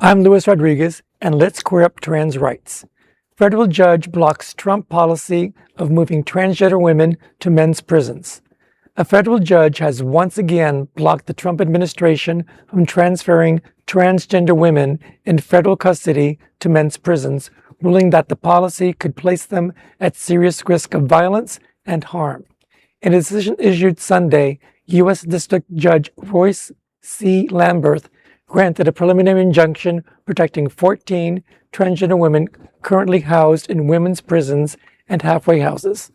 I'm Luis Rodriguez, and let's square up trans rights. Federal judge blocks Trump policy of moving transgender women to men's prisons. A federal judge has once again blocked the Trump administration from transferring transgender women in federal custody to men's prisons, ruling that the policy could place them at serious risk of violence and harm. In a decision issued Sunday, U.S. District Judge Royce C. Lamberth granted a preliminary injunction protecting 14 transgender women currently housed in women's prisons and halfway houses.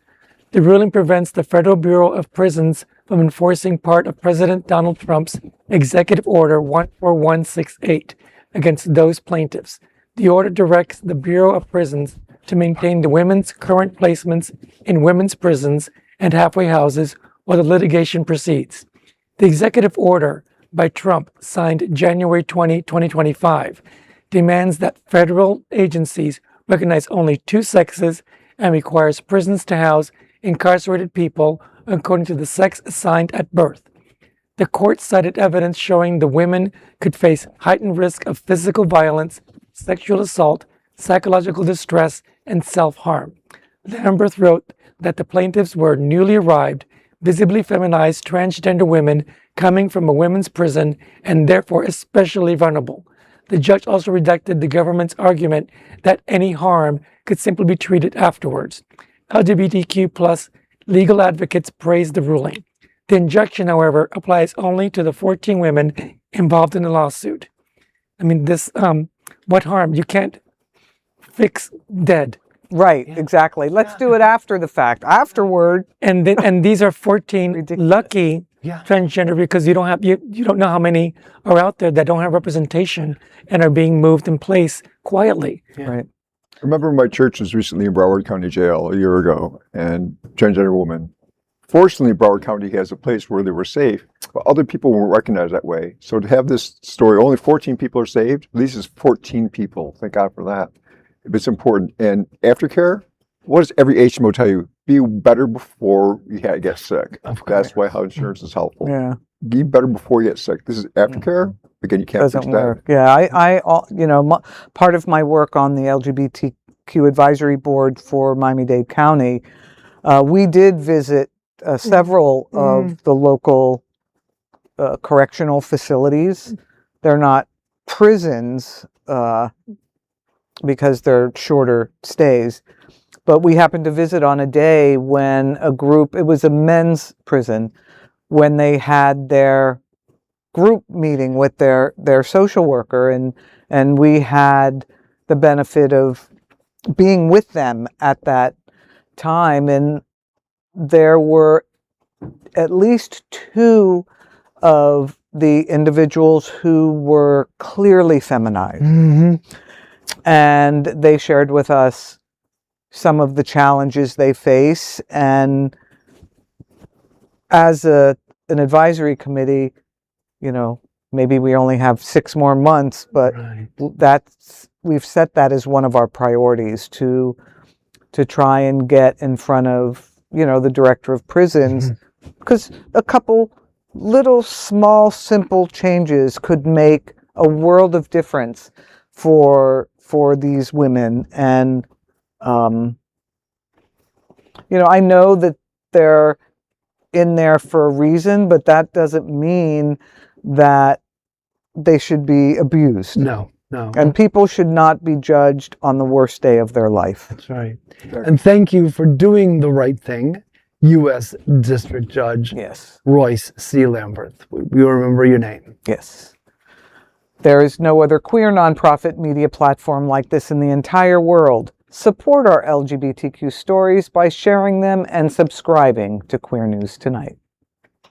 The ruling prevents the Federal Bureau of Prisons from enforcing part of President Donald Trump's Executive Order 14168 against those plaintiffs. The order directs the Bureau of Prisons to maintain the women's current placements in women's prisons and halfway houses while the litigation proceeds. The executive order by Trump, signed January 20, 2025, demands that federal agencies recognize only two sexes and requires prisons to house incarcerated people according to the sex assigned at birth. The court cited evidence showing the women could face heightened risk of physical violence, sexual assault, psychological distress, and self-harm. Lamberth wrote that the plaintiffs were newly arrived, visibly feminized transgender women coming from a women's prison and therefore especially vulnerable. The judge also rejected the government's argument that any harm could simply be treated afterwards. LGBTQ plus legal advocates praised the ruling. The injunction, however, applies only to the 14 women involved in the lawsuit. I mean, what harm? You can't fix dead. Right, exactly. Let's do it after the fact. Afterward. And these are 14 lucky transgender, because you don't know how many are out there that don't have representation and are being moved in place quietly. Right. I remember my church was recently in Broward County Jail a year ago, and transgender woman. Fortunately, Broward County has a place where they were safe, but other people weren't recognized that way. So to have this story, only 14 people are saved. At least it's 14 people. Thank God for that. It's important. And aftercare, what does every HMO tell you? Be better before you get sick. That's why health insurance is helpful. Yeah. Be better before you get sick. This is aftercare. Again, you can't fix that. Yeah, part of my work on the LGBTQ advisory board for Miami-Dade County, we did visit several of the local correctional facilities. They're not prisons because they're shorter stays. But we happened to visit on a day when it was a men's prison, when they had their group meeting with their social worker, and we had the benefit of being with them at that time. And there were at least two of the individuals who were clearly feminized. Mm-hmm. And they shared with us some of the challenges they face. And as an advisory committee, maybe we only have 6 more months, but we've set that as one of our priorities to try and get in front of, the director of prisons, because a couple little, small, simple changes could make a world of difference for these women. And I know that they're in there for a reason, but that doesn't mean that they should be abused. No. And people should not be judged on the worst day of their life. That's right. And thank you for doing the right thing, U.S. District Judge Royce C. Lamberth. We remember your name. Yes. There is no other queer nonprofit media platform like this in the entire world. Support our LGBTQ stories by sharing them and subscribing to Queer News Tonight.